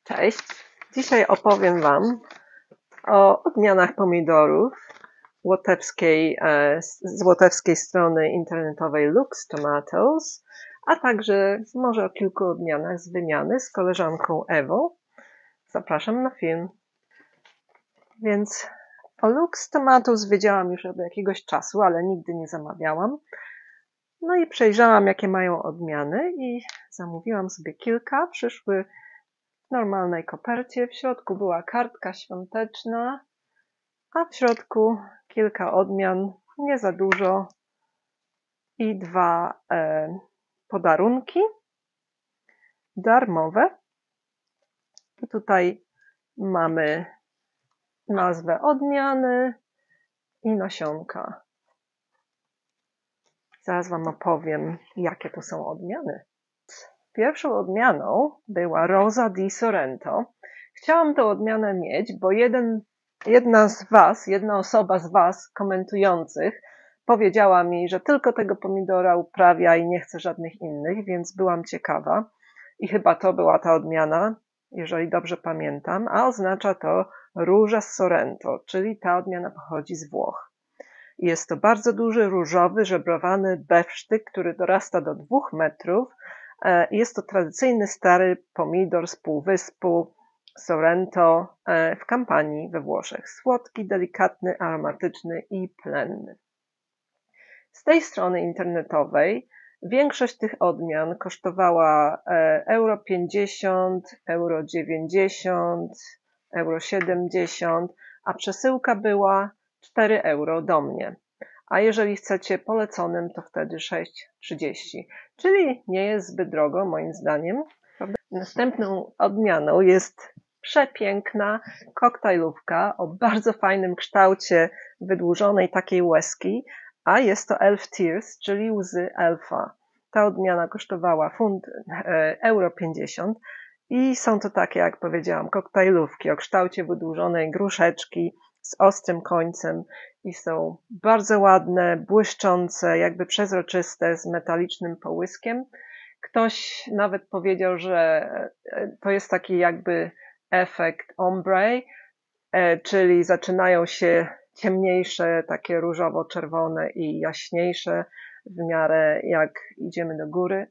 Cześć! Dzisiaj opowiem Wam o odmianach pomidorów z łotewskiej strony internetowej Lux Tomatoes, a także może o kilku odmianach z wymiany z koleżanką Ewą. Zapraszam na film. Więc o Lux Tomatoes wiedziałam już od jakiegoś czasu, ale nigdy nie zamawiałam. No i przejrzałam, jakie mają odmiany i zamówiłam sobie kilka. Przyszły w normalnej kopercie. W środku była kartka świąteczna, a w środku kilka odmian, nie za dużo, i dwa podarunki darmowe. I tutaj mamy nazwę odmiany i nasionka. Zaraz Wam opowiem, jakie to są odmiany. Pierwszą odmianą była Rosa di Sorrento. Chciałam tę odmianę mieć, bo jedna osoba z Was komentujących powiedziała mi, że tylko tego pomidora uprawia i nie chce żadnych innych, więc byłam ciekawa. I chyba to była ta odmiana, jeżeli dobrze pamiętam, a oznacza to róża z Sorrento, czyli ta odmiana pochodzi z Włoch. Jest to bardzo duży, różowy, żebrowany bewsztyk, który dorasta do 2 metrów. Jest to tradycyjny stary pomidor z półwyspu Sorrento w Campanii we Włoszech. Słodki, delikatny, aromatyczny i plenny. Z tej strony internetowej większość tych odmian kosztowała euro 50, euro 90, euro 70, a przesyłka była 4 euro do mnie. A jeżeli chcecie poleconym, to wtedy 6,30, czyli nie jest zbyt drogo moim zdaniem. Następną odmianą jest przepiękna koktajlówka o bardzo fajnym kształcie wydłużonej takiej łezki, a jest to Elf Tears, czyli łzy elfa. Ta odmiana kosztowała euro 50 i są to takie, jak powiedziałam, koktajlówki o kształcie wydłużonej gruszeczki z ostrym końcem i są bardzo ładne, błyszczące, jakby przezroczyste, z metalicznym połyskiem. Ktoś nawet powiedział, że to jest taki jakby efekt ombre, czyli zaczynają się ciemniejsze, takie różowo-czerwone i jaśniejsze w miarę jak idziemy do góry.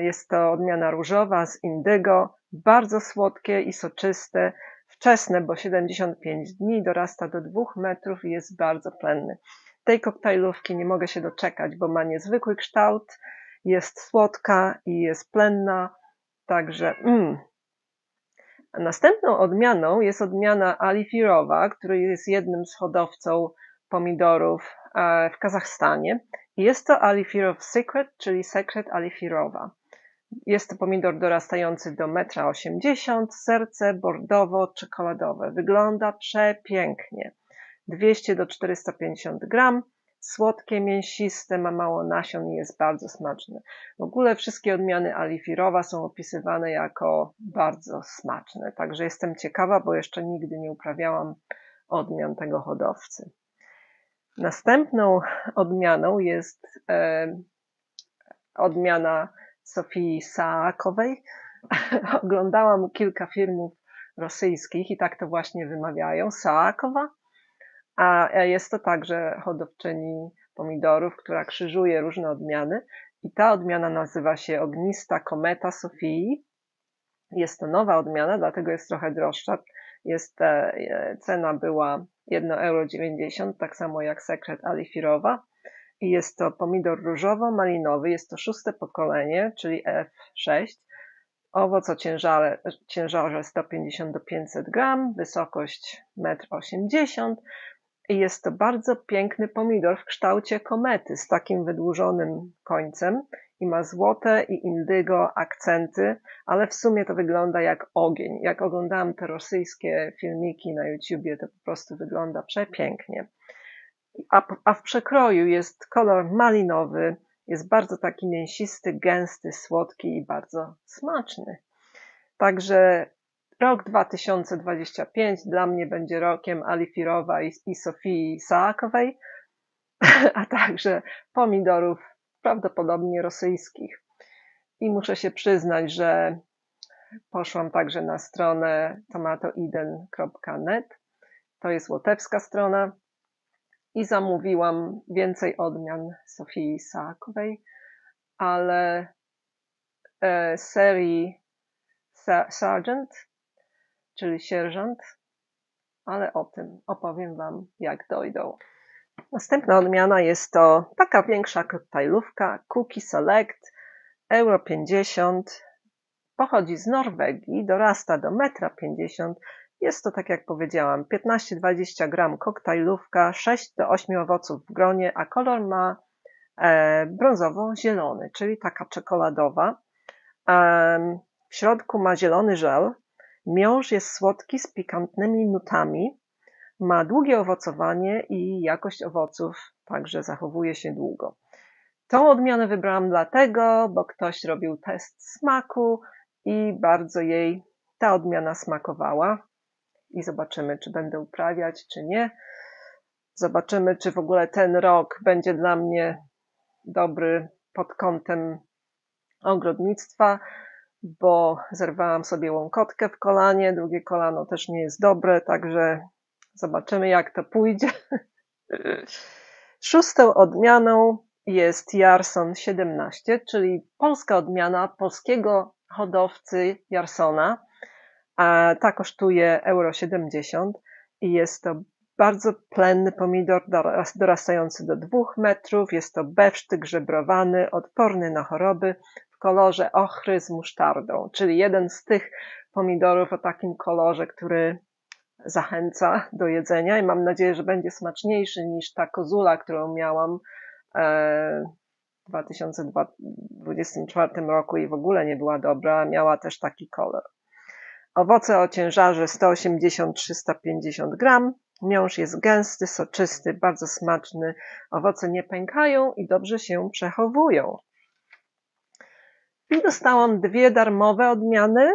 Jest to odmiana różowa z indygo, bardzo słodkie i soczyste, wczesne, bo 75 dni, dorasta do 2 metrów i jest bardzo plenny. Tej koktajlówki nie mogę się doczekać, bo ma niezwykły kształt, jest słodka i jest plenna, także Następną odmianą jest odmiana alifirowa, który jest jednym z hodowców pomidorów w Kazachstanie. Jest to Alifirow Secret, czyli sekret alifirowa. Jest to pomidor dorastający do 1,80 m, serce bordowo-czekoladowe. Wygląda przepięknie. 200 do 450 gram. Słodkie, mięsiste, ma mało nasion i jest bardzo smaczny. W ogóle wszystkie odmiany alifirowa są opisywane jako bardzo smaczne. Także jestem ciekawa, bo jeszcze nigdy nie uprawiałam odmian tego hodowcy. Następną odmianą jest odmiana Sofii Saakowej. Oglądałam kilka filmów rosyjskich i tak to właśnie wymawiają. Saakowa. A jest to także hodowczyni pomidorów, która krzyżuje różne odmiany. I ta odmiana nazywa się Ognista Kometa Sofii. Jest to nowa odmiana, dlatego jest trochę droższa. Cena była 1,90 euro, tak samo jak sekret alifirowa. I jest to pomidor różowo-malinowy, jest to 6. pokolenie, czyli F6. Owoc o ciężarze 150 do 500 gram, wysokość 1,80 m. I jest to bardzo piękny pomidor w kształcie komety z takim wydłużonym końcem i ma złote i indygo akcenty, ale w sumie to wygląda jak ogień. Jak oglądałam te rosyjskie filmiki na YouTubie, to po prostu wygląda przepięknie. A w przekroju jest kolor malinowy, jest bardzo taki mięsisty, gęsty, słodki i bardzo smaczny. Także rok 2025 dla mnie będzie rokiem alifirowa i Sofii Saakowej, a także pomidorów prawdopodobnie rosyjskich. I muszę się przyznać, że Poszłam także na stronę tomatoeden.net. To jest łotewska strona i zamówiłam więcej odmian Sofii Saakowej, ale serii Sargent, czyli sierżant, ale o tym opowiem Wam, jak dojdą. Następna odmiana jest to taka większa koktajlówka Cookie Select euro 50. Pochodzi z Norwegii, dorasta do 1,50 m. Jest to, tak jak powiedziałam, 15-20 gram koktajlówka, 6 do 8 owoców w gronie, a kolor ma brązowo-zielony, czyli taka czekoladowa. W środku ma zielony żel. Miąższ jest słodki z pikantnymi nutami. Ma długie owocowanie i jakość owoców także zachowuje się długo. Tą odmianę wybrałam dlatego, bo ktoś robił test smaku i bardzo jej ta odmiana smakowała. I zobaczymy, czy będę uprawiać, czy nie. Zobaczymy, czy w ogóle ten rok będzie dla mnie dobry pod kątem ogrodnictwa, bo zerwałam sobie łąkotkę w kolanie, drugie kolano też nie jest dobre, także zobaczymy, jak to pójdzie. Szóstą odmianą jest Jarson 17, czyli polska odmiana polskiego hodowcy Jarsona. Ta kosztuje euro 70 i jest to bardzo plenny pomidor dorastający do 2 metrów. Jest to bewsztyk żebrowany, odporny na choroby, w kolorze ochry z musztardą, czyli jeden z tych pomidorów o takim kolorze, który zachęca do jedzenia i mam nadzieję, że będzie smaczniejszy niż ta kozula, którą miałam w 2024 roku i w ogóle nie była dobra, miała też taki kolor. Owoce o ciężarze 180-350 gram. Miąższ jest gęsty, soczysty, bardzo smaczny. Owoce nie pękają i dobrze się przechowują. I dostałam 2 darmowe odmiany.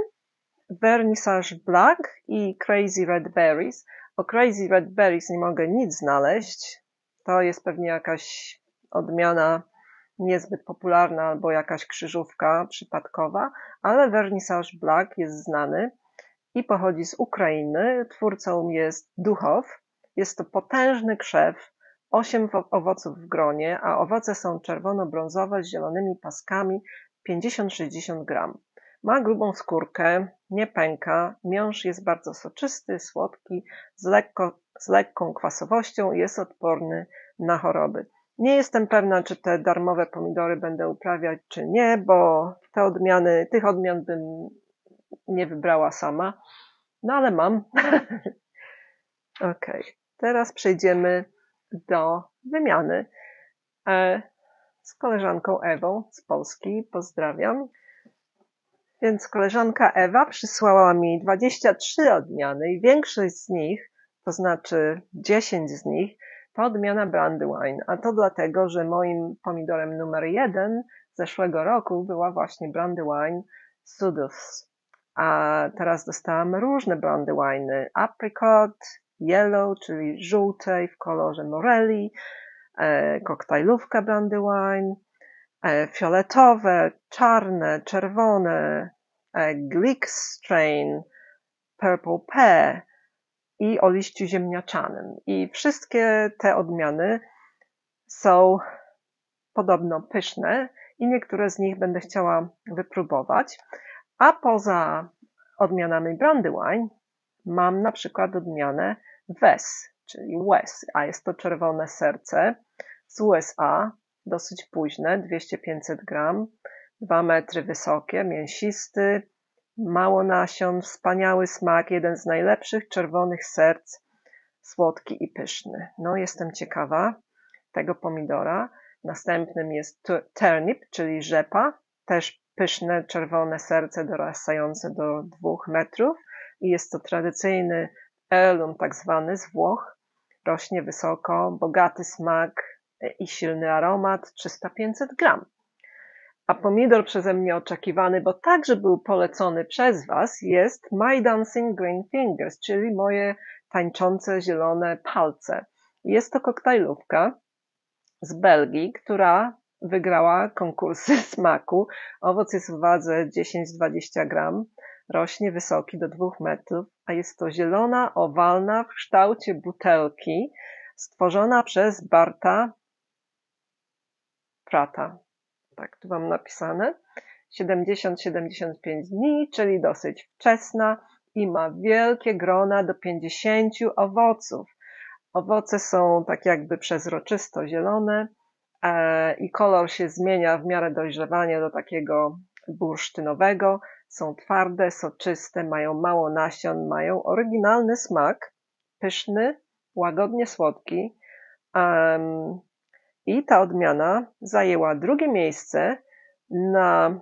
Vernissage Black i Crazy Red Berries. O Crazy Red Berries nie mogę nic znaleźć. To jest pewnie jakaś odmiana niezbyt popularna albo jakaś krzyżówka przypadkowa, ale Vernissage Black jest znany i pochodzi z Ukrainy. Twórcą jest Duchow. Jest to potężny krzew, 8 owoców w gronie, a owoce są czerwono-brązowe z zielonymi paskami, 50-60 gram. Ma grubą skórkę, nie pęka, miąższ jest bardzo soczysty, słodki, z lekką kwasowością i jest odporny na choroby. Nie jestem pewna, czy te darmowe pomidory będę uprawiać, czy nie, bo tych odmian bym nie wybrała sama, no ale mam. Ok, teraz przejdziemy do wymiany z koleżanką Ewą z Polski. Pozdrawiam. Więc koleżanka Ewa przysłała mi 23 odmiany i większość z nich, to znaczy 10 z nich, to odmiana Brandywine. A to dlatego, że moim pomidorem numer 1 zeszłego roku była właśnie Brandywine Sudus. A teraz dostałam różne Brandywine'y. Apricot, yellow, czyli żółtej w kolorze Morelli, koktajlówka Brandywine, fioletowe, czarne, czerwone, Glick Strain, Purple Pear i o liściu ziemniaczanym. I wszystkie te odmiany są podobno pyszne i niektóre z nich będę chciała wypróbować. A poza odmianami Brandywine mam na przykład odmianę Wes, czyli Wes, a jest to czerwone serce z USA, dosyć późne, 200-500 gram, 2 metry wysokie, mięsisty, mało nasion, wspaniały smak, jeden z najlepszych czerwonych serc, słodki i pyszny. No, jestem ciekawa tego pomidora. Następnym jest turnip, czyli rzepa, też pyszne czerwone serce dorastające do 2 metrów i jest to tradycyjny heirloom tak zwany z Włoch. Rośnie wysoko, bogaty smak i silny aromat, 300-500 gram. A pomidor przeze mnie oczekiwany, bo także był polecony przez Was, jest My Dancing Green Fingers, czyli moje tańczące zielone palce. Jest to koktajlówka z Belgii, która wygrała konkursy smaku. Owoc jest w wadze 10-20 gram. rośnie wysoki do 2 metrów, a jest to zielona, owalna w kształcie butelki, stworzona przez Barta Prata. Tak, tu mam napisane. 70-75 dni, czyli dosyć wczesna i ma wielkie grona do 50 owoców. Owoce są tak jakby przezroczysto zielone i kolor się zmienia w miarę dojrzewania do takiego bursztynowego. Są twarde, soczyste, mają mało nasion, mają oryginalny smak, pyszny, łagodnie słodki. I ta odmiana zajęła drugie miejsce na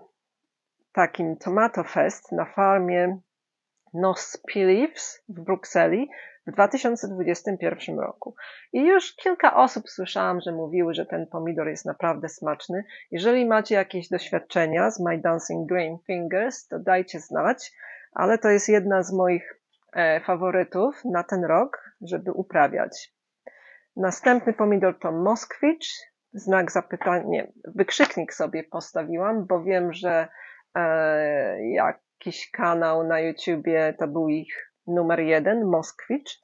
takim Tomato Fest na farmie Nospilives w Brukseli w 2021 roku. I już kilka osób słyszałam, że mówiły, że ten pomidor jest naprawdę smaczny. Jeżeli macie jakieś doświadczenia z My Dancing Green Fingers, to dajcie znać, ale to jest jedna z moich faworytów na ten rok, żeby uprawiać. Następny pomidor to Moskwicz, znak zapytania, nie, wykrzyknik sobie postawiłam, bo wiem, że jakiś kanał na YouTubie to był ich numer 1, Moskwicz.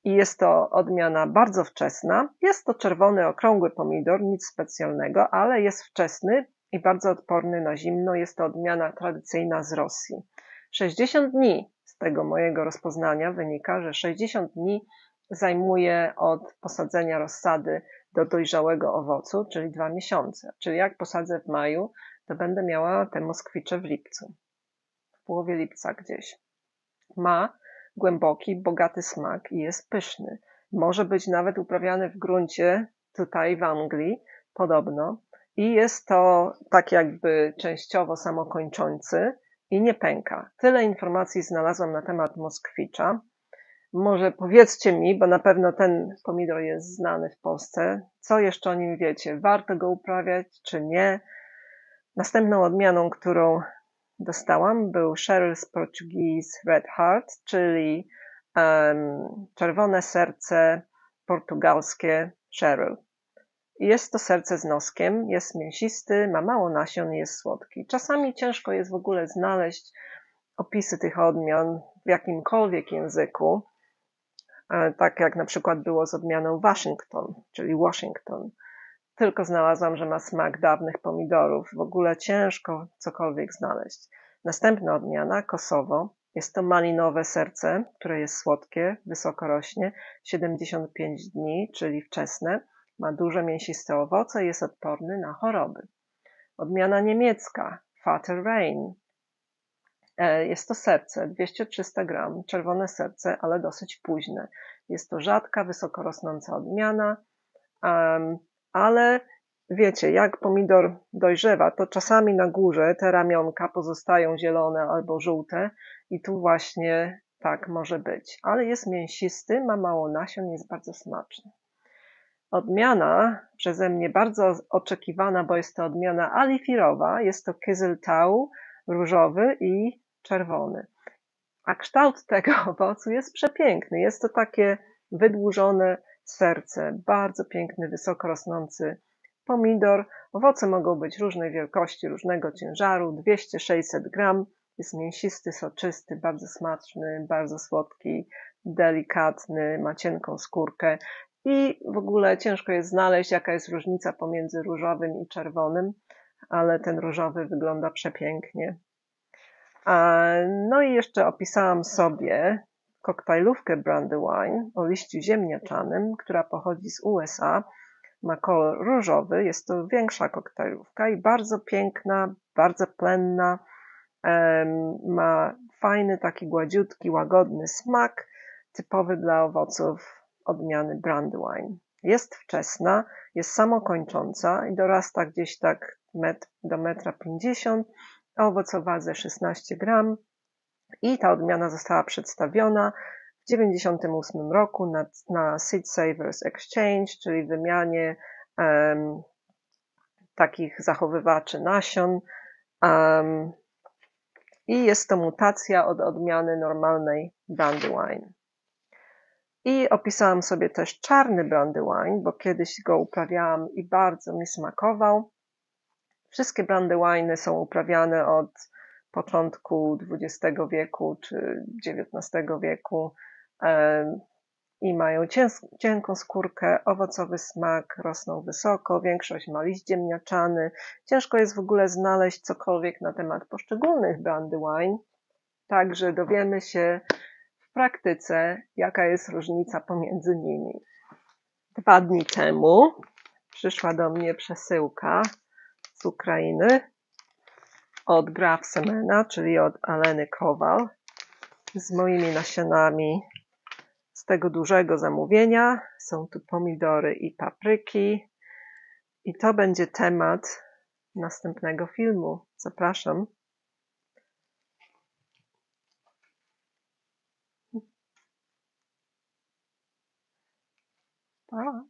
I jest to odmiana bardzo wczesna. Jest to czerwony, okrągły pomidor, nic specjalnego, ale jest wczesny i bardzo odporny na zimno. Jest to odmiana tradycyjna z Rosji. 60 dni z tego mojego rozpoznania wynika, że 60 dni zajmuje od posadzenia rozsady do dojrzałego owocu, czyli 2 miesiące. Czyli jak posadzę w maju, to będę miała te moskwicze w lipcu. W połowie lipca gdzieś. Ma głęboki, bogaty smak i jest pyszny. Może być nawet uprawiany w gruncie tutaj w Anglii, podobno. I jest to tak jakby częściowo samokończący i nie pęka. Tyle informacji znalazłam na temat Moskwicza. Może powiedzcie mi, bo na pewno ten pomidor jest znany w Polsce. Co jeszcze o nim wiecie? Warto go uprawiać, czy nie? Następną odmianą, którą dostałam, był Cheryl's Portuguese Red Heart, czyli czerwone serce portugalskie Cheryl. Jest to serce z noskiem, jest mięsisty, ma mało nasion i jest słodki. Czasami ciężko jest w ogóle znaleźć opisy tych odmian w jakimkolwiek języku, tak jak na przykład było z odmianą Washington, czyli Washington. Tylko znalazłam, że ma smak dawnych pomidorów. W ogóle ciężko cokolwiek znaleźć. Następna odmiana, Kosowo. Jest to malinowe serce, które jest słodkie, wysoko rośnie, 75 dni, czyli wczesne. Ma duże mięsiste owoce i jest odporny na choroby. Odmiana niemiecka, Vater Rain. Jest to serce, 200-300 gram, czerwone serce, ale dosyć późne. Jest to rzadka, wysoko rosnąca odmiana, ale wiecie, jak pomidor dojrzewa, to czasami na górze te ramionka pozostają zielone albo żółte i tu właśnie tak może być. Ale jest mięsisty, ma mało nasion, jest bardzo smaczny. Odmiana przeze mnie bardzo oczekiwana, bo jest to odmiana alifirowa, jest to Kyzyltau, różowy i czerwony. A kształt tego owocu jest przepiękny. Jest to takie wydłużone serce, bardzo piękny, wysoko rosnący pomidor. Owoce mogą być różnej wielkości, różnego ciężaru, 200-600 gram. Jest mięsisty, soczysty, bardzo smaczny, bardzo słodki, delikatny, ma cienką skórkę. I w ogóle ciężko jest znaleźć, jaka jest różnica pomiędzy różowym i czerwonym, ale ten różowy wygląda przepięknie. No i jeszcze opisałam sobie koktajlówkę Brandywine o liściu ziemniaczanym, która pochodzi z USA. Ma kolor różowy, jest to większa koktajlówka i bardzo piękna, bardzo plenna. Ma fajny, taki gładziutki, łagodny smak, typowy dla owoców odmiany Brandywine. Jest wczesna, jest samokończąca i dorasta gdzieś tak do 1,50 m. Owoc o wadze 16 gram i ta odmiana została przedstawiona w 1998 roku na Seed Savers Exchange, czyli wymianie takich zachowywaczy nasion i jest to mutacja od odmiany normalnej Brandywine. I opisałam sobie też czarny Brandywine, bo kiedyś go uprawiałam i bardzo mi smakował. Wszystkie Brandywine'y są uprawiane od początku XX wieku czy XIX wieku i mają cienką skórkę, owocowy smak, rosną wysoko, większość ma liść ziemniaczany. Ciężko jest w ogóle znaleźć cokolwiek na temat poszczególnych Brandywine, także dowiemy się w praktyce, jaka jest różnica pomiędzy nimi. 2 dni temu przyszła do mnie przesyłka z Ukrainy od Graf Semena, czyli od Aleny Kowal, z moimi nasionami z tego dużego zamówienia. Są tu pomidory i papryki. I to będzie temat następnego filmu. Zapraszam. Pa.